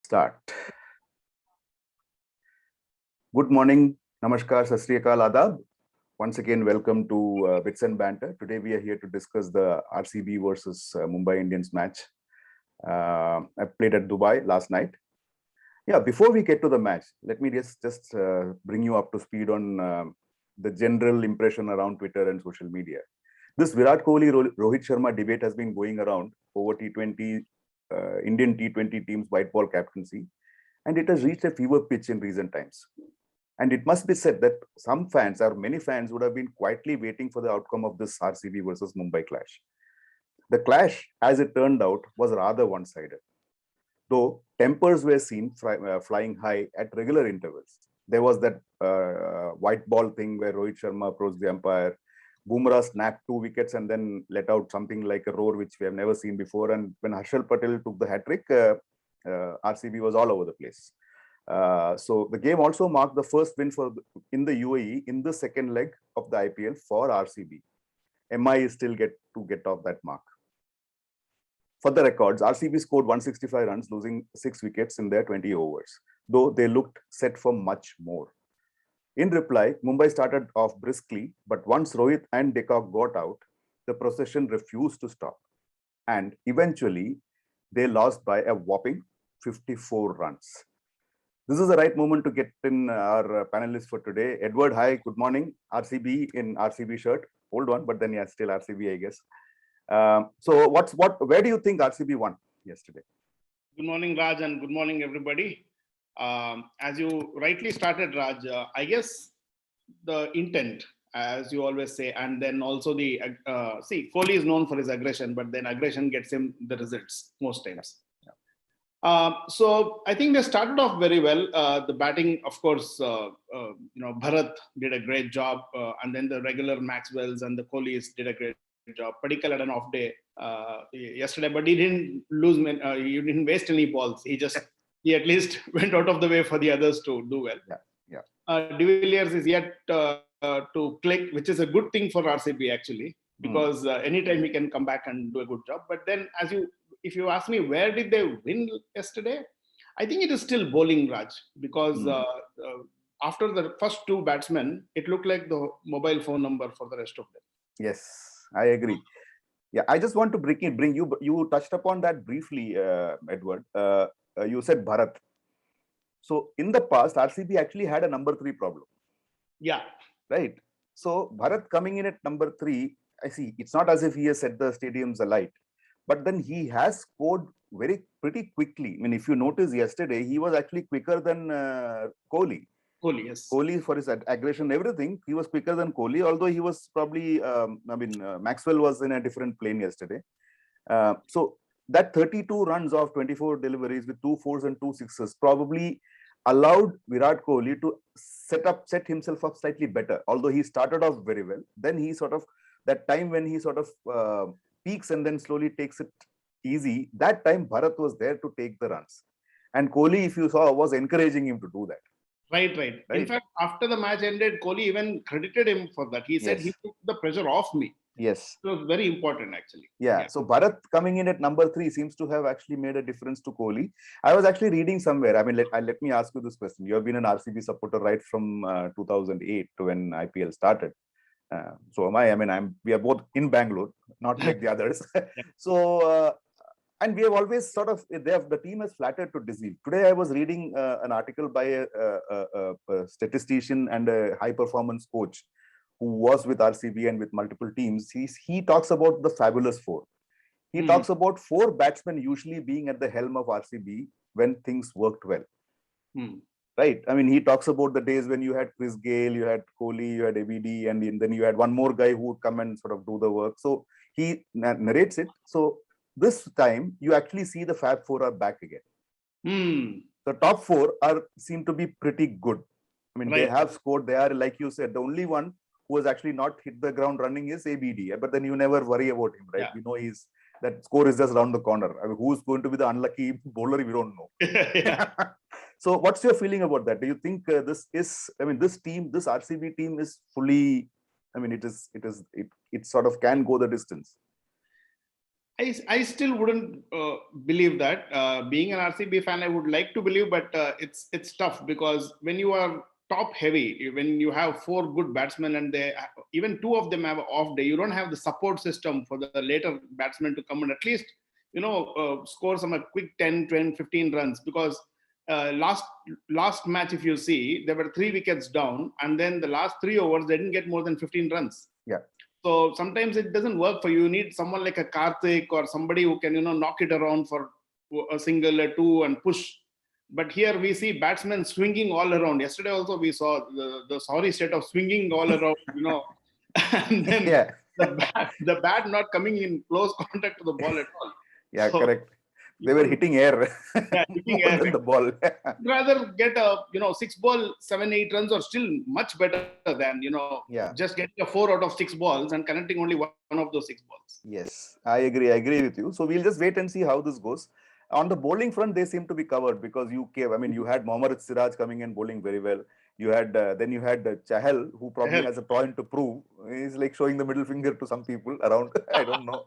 Start. Good morning, namaskar, sat sri akal, adab. Once again, welcome to Bits and Banter. Today we are here to discuss the RCB versus Mumbai Indians match. I played at Dubai last night. Yeah, before we get to the match, let me just bring you up to speed on the general impression around Twitter and social media. This Virat Kohli Rohit Sharma debate has been going around over T20 Indian T20 team's white ball captaincy, and it has reached a fever pitch in recent times. And it must be said that some fans, or many fans, would have been quietly waiting for the outcome of this RCB versus Mumbai clash. The clash, as it turned out, was rather one-sided. Though tempers were seen flying high at regular intervals. There was that white ball thing where Rohit Sharma approached the umpire. Bumrah snapped 2 wickets and then let out something like a roar, which we have never seen before. And when Harshal Patel took the hat-trick, RCB was all over the place. So the game also marked the first win in the UAE in the second leg of the IPL for RCB. MI is still get off that mark. For the records, RCB scored 165 runs, losing 6 wickets in their 20 overs, though they looked set for much more. In reply, Mumbai started off briskly, but once Rohit and de Kock got out, the procession refused to stop. And eventually, they lost by a whopping 54 runs. This is the right moment to get in our panelists for today. Edward, hi, good morning. RCB in RCB shirt, old one, but then yeah, still RCB, I guess. So where do you think RCB won yesterday? Good morning, Raj, and good morning, everybody. As you rightly started, Raj, I guess the intent, as you always say, and then also the, Kohli is known for his aggression, but then aggression gets him the results most times. So I think they started off very well. The batting, of course, Bharat did a great job, and then the regular Maxwells and the Kohlis did a great job. Padikkal had an off day yesterday, but he didn't he didn't waste any balls. He at least went out of the way for the others to do well. De Villiers is yet to click, which is a good thing for RCB actually, because anytime he can come back and do a good job. But then, if you ask me, where did they win yesterday? I think it is still bowling, Raj, because after the first 2 batsmen, it looked like the mobile phone number for the rest of them. Yes, I agree. Yeah, I just want to bring you touched upon that briefly, Edward. You said Bharat. So in the past, RCB actually had a number 3 problem. Yeah. Right. So Bharat coming in at number 3, I see it's not as if he has set the stadiums alight, but then he has scored pretty quickly. I mean, if you notice yesterday, he was actually quicker than Kohli. Kohli, yes. Kohli, for his aggression, everything, he was quicker than Kohli, although he was probably, Maxwell was in a different plane yesterday. So that 32 runs of 24 deliveries with 2 fours and 2 sixes probably allowed Virat Kohli to set himself up slightly better, although he started off very well. Then he sort of, that time when he sort of peaks and then slowly takes it easy, that time Bharat was there to take the runs. And Kohli, if you saw, was encouraging him to do that. Right. In fact, after the match ended, Kohli even credited him for that. He said he took the pressure off me. Yes. It was very important, actually. Yeah. So Bharat coming in at number 3 seems to have actually made a difference to Kohli. I was actually reading somewhere. I mean, let me ask you this question. You have been an RCB supporter right from 2008 to when IPL started. So am I. I mean, we are both in Bangalore, not like the others. So, and we have always sort of, the team has flattered to deceive. Today, I was reading an article by a statistician and a high performance coach who was with RCB and with multiple teams. He talks about the fabulous 4. He talks about 4 batsmen usually being at the helm of RCB when things worked well. Right. I mean, he talks about the days when you had Chris Gayle, you had Kohli, you had ABD, and then you had one more guy who would come and sort of do the work. So he narrates it. So this time you actually see the Fab 4 are back again. The top 4 seem to be pretty good. I mean, they have scored. They are, like you said, the only one who has actually not hit the ground running is ABD. But then you never worry about him, right? You know, that score is just around the corner. I mean, who's going to be the unlucky bowler? We don't know. So what's your feeling about that? Do you think this RCB team is fully, I mean, it sort of can go the distance? I still wouldn't believe that. Being an RCB fan, I would like to believe, but it's tough because when you are top heavy, when you have four good batsmen and they even two of them have an off day, you don't have the support system for the later batsmen to come and at least score some quick 10, 20, 15 runs because last match, if you see, there were 3 wickets down, and then the last 3 overs they didn't get more than 15 runs. Yeah. So sometimes it doesn't work for you. You need someone like a Karthik or somebody who can, knock it around for a single or two and push. But here we see batsmen swinging all around. Yesterday also we saw the sorry state of swinging all around, and then Yeah. the bat not coming in close contact to the ball at all. Yeah, So, correct. They were hitting air hitting more air. than the ball. Rather get a 6 ball 7-8 runs are still much better than Yeah. just getting a 4 out of 6 balls and connecting only one of those 6 balls. Yes, I agree with you. So we'll just wait and see how this goes. On the bowling front, they seem to be covered because you had Mohammad Siraj coming and bowling very well. You had then you had Chahal, who probably has a point to prove. He's like showing the middle finger to some people around. I don't know.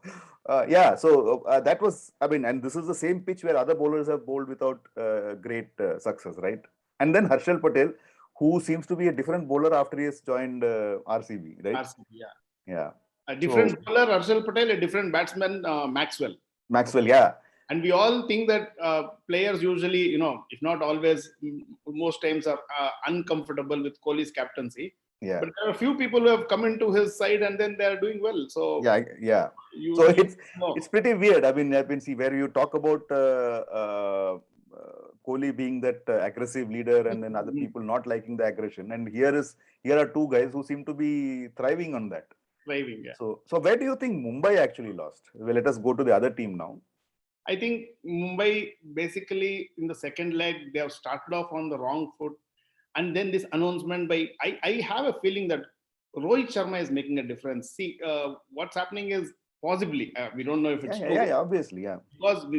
Yeah, so that was, and this is the same pitch where other bowlers have bowled without great success, right? And then Harshal Patel, who seems to be a different bowler after he has joined RCB, right? RCB, yeah. Yeah. A different bowler, Harshal Patel, a different batsman, Maxwell. Maxwell, yeah. And we all think that players usually, if not always, most times are uncomfortable with Kohli's captaincy. Yeah. But there are a few people who have come into his side and then they are doing well. So yeah. So it's pretty weird. See where you talk about Kohli being that aggressive leader, and then other people not liking the aggression. And here are two guys who seem to be thriving on that. Thriving, yeah. So where do you think Mumbai actually lost? Well, let us go to the other team now. I think Mumbai basically in the second leg they have started off on the wrong foot, and then this announcement by I have a feeling that Rohit Sharma is making a difference. See, what's happening is possibly we don't know if it's true. Yeah, obviously, yeah.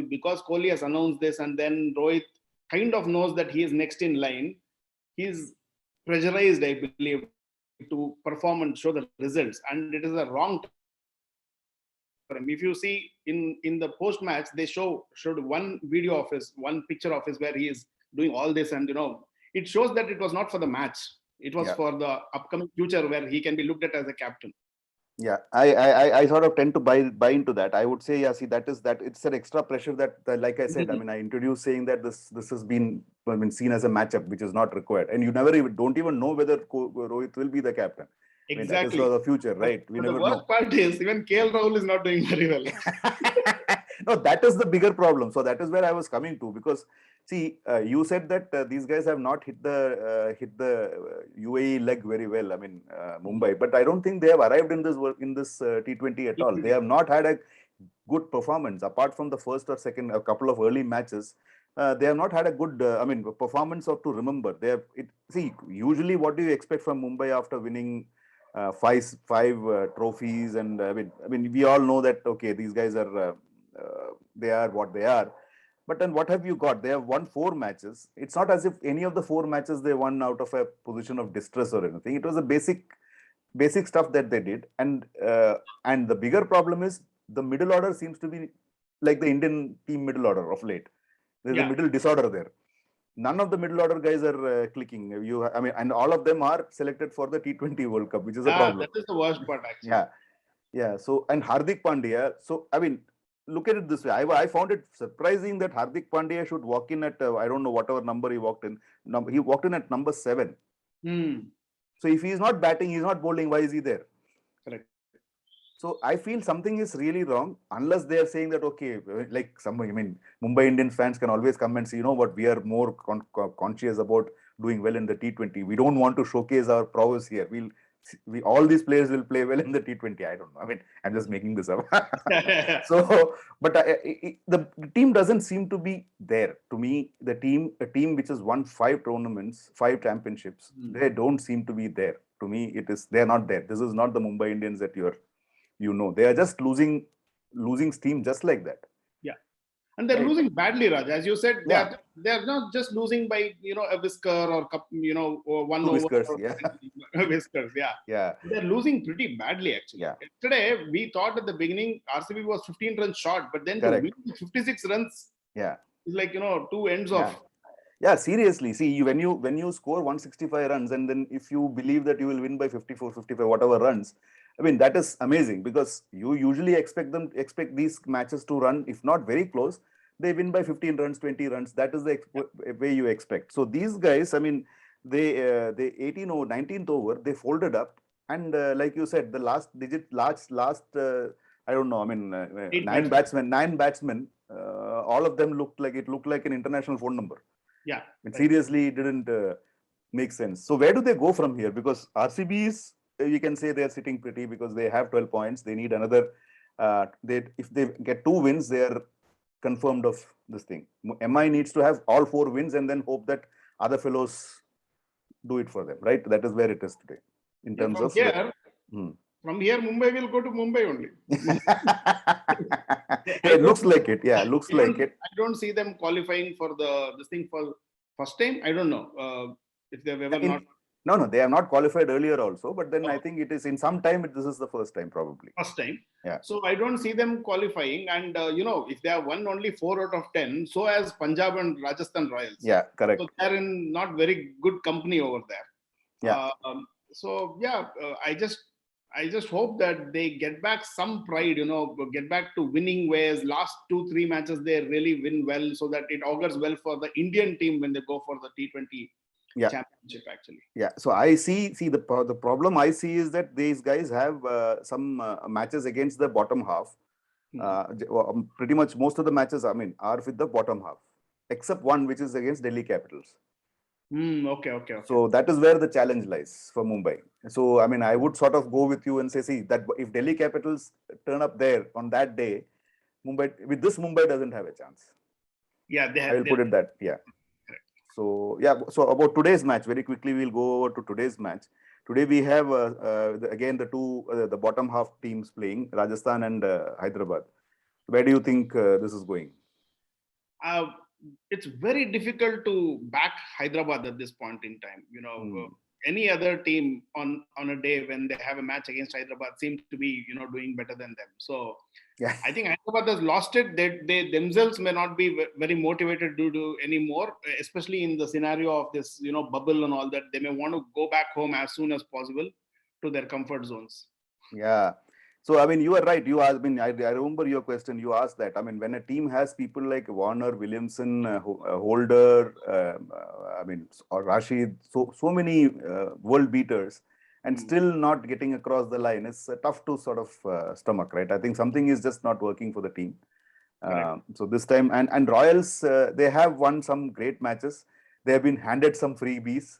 Because Kohli has announced this, and then Rohit kind of knows that he is next in line. He's pressurized, I believe, to perform and show the results, and it is a wrong time for him. If you see in the post match, they showed one picture of his where he is doing all this, and it shows that it was not for the match. It was for the upcoming future where he can be looked at as a captain. Yeah, I sort of tend to buy into that. I would say, yeah, see, that it's an extra pressure that, like I said, I introduced saying that this has been seen as a matchup which is not required, and you don't even know whether Rohit will be the captain. Exactly. That is for the future, right? But the worst part is even KL Rahul is not doing very well. No, that is the bigger problem. So that is where I was coming to, because see, you said that these guys have not hit the UAE leg very well. Mumbai, but I don't think they have arrived in this T20 at all. They have not had a good performance apart from the first or second, a couple of early matches. They have not had a good, performance or to remember. Usually what do you expect from Mumbai after winning five trophies? And we all know that, okay, these guys are, they are what they are. But then what have you got? They have won 4 matches. It's not as if any of the 4 matches they won out of a position of distress or anything. It was a basic stuff that they did. And the bigger problem is the middle order seems to be like the Indian team middle order of late. There's a middle disorder there. None of the middle order guys are clicking. And all of them are selected for the T20 World Cup, which is a problem. That is the worst part, actually. Yeah. So, and Hardik Pandya. So, look at it this way. I found it surprising that Hardik Pandya should walk in at, I don't know, whatever number he walked in. He walked in at number 7. So if he's not batting, he's not bowling, why is he there? Correct. So I feel something is really wrong, unless they are saying that, okay, like Mumbai Indians fans can always come and say, you know what, we are more conscious about doing well in the T20. We don't want to showcase our prowess here. All these players will play well in the T20. I don't know. I'm just making this up. So, but the team doesn't seem to be there. To me, a team which has won 5 tournaments, 5 championships, they don't seem to be there. To me, they're not there. This is not the Mumbai Indians that they are just losing steam just like that. Yeah. And they're Right. losing badly, Raj. As you said, Yeah. they're not just losing by a whisker or or one Two over whiskers. or Yeah. whiskers. Yeah, Yeah. they're losing pretty badly actually. Yeah. Yesterday we thought at the beginning RCB was 15 runs short, but then to Correct. win 56 runs Yeah. is like two ends Yeah. of. Yeah, seriously. See, when you score 165 runs, and then if you believe that you will win by 54, 55, whatever runs, I mean that is amazing, because you usually expect these matches to run, if not very close, they win by 15 runs, 20 runs. That is the way you expect. So these guys, I mean, they 18 or 19th over, they folded up, and like you said, the last I don't know. I mean, Eight nine batsmen, all of them looked like an international phone number. Yeah. And Right. seriously, it didn't make sense. So where do they go from here? Because RCB is, you can say they're sitting pretty, because they have 12 points. They need another. If they get 2 wins, they are confirmed of this thing. MI needs to have all 4 wins and then hope that other fellows do it for them. Right? That is where it is today in Yeah, terms from of. here, from here, Mumbai will go to Mumbai only. It looks like it. Yeah, looks like it. I don't see them qualifying for this thing for first time. I don't know if they've ever not. No, they have not qualified earlier also, but then I think it is in some time. This is the first time probably. First time. Yeah. So I don't see them qualifying, and if they have won only 4 out of 10, so as Punjab and Rajasthan Royals. Yeah, correct. So they're in not very good company over there. Yeah. I just hope that they get back some pride, get back to winning ways. Last 2-3 matches, they really win well, so that it augurs well for the Indian team when they go for the T20 championship, actually. Yeah. So I see the problem I see is that these guys have some matches against the bottom half. Pretty much most of the matches, I mean, are with the bottom half, except one, which is against Delhi Capitals. Okay. So that is where the challenge lies for Mumbai. So, I mean, I would sort of go with you and say, see, that if Delhi Capitals turn up there on that day, Mumbai doesn't have a chance. Yeah, I will put it that, yeah. Correct. So, yeah, so about today's match, very quickly, we'll go over to today's match. Today, we have, again, the bottom half teams playing, Rajasthan and Hyderabad. Where do you think this is going? It's very difficult to back Hyderabad at this point in time. Any other team on a day when they have a match against Hyderabad seems to be doing better than them. So yeah. I think Hyderabad has lost it. They themselves may not be very motivated to do anymore, especially in the scenario of this bubble and all that. They may want to go back home as soon as possible to their comfort zones. Yeah. So, I mean, you are right. You asked, I mean, I remember your question. You asked that. I mean, when a team has people like Warner, Williamson, Holder, I mean, or Rashid, so many world beaters, and still not getting across the line, it's tough to sort of stomach, right? I think something is just not working for the team. So this time, and Royals, they have won some great matches. They have been handed some freebies.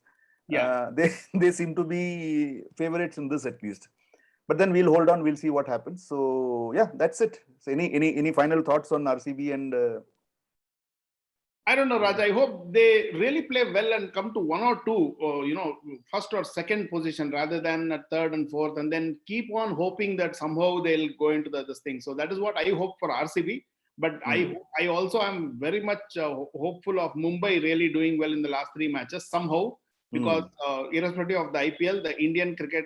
Yeah. They seem to be favorites in this, at least. But then we'll hold on. We'll see what happens. So yeah, that's it. So any final thoughts on RCB and? I don't know, Raj. I hope they really play well and come to 1 or 2, first or second position rather than a third and fourth, and then keep on hoping that somehow they'll go into this thing. So that is what I hope for RCB. But I also am very much hopeful of Mumbai really doing well in the last 3 matches somehow, because irrespective of the IPL, the Indian cricket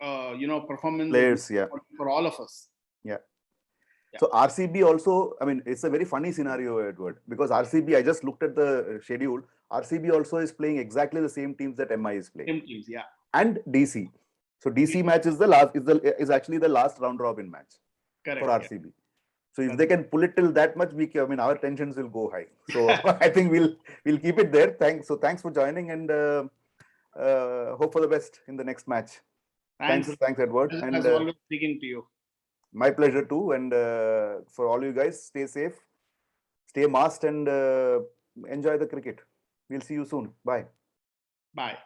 performance players, yeah, for all of us. Yeah. So RCB also, I mean, it's a very funny scenario, Edward, because RCB, I just looked at the schedule. RCB also is playing exactly the same teams that MI is playing. Same teams, yeah. And DC. So DC match is is actually the last round robin match. Correct, for RCB. Yeah. So if they can pull it till that much, our tensions will go high. So I think we'll keep it there. Thanks for joining, and hope for the best in the next match. Thanks, Edward. And as always, speaking to you. My pleasure too. And for all you guys, stay safe, stay masked, and enjoy the cricket. We'll see you soon. Bye. Bye.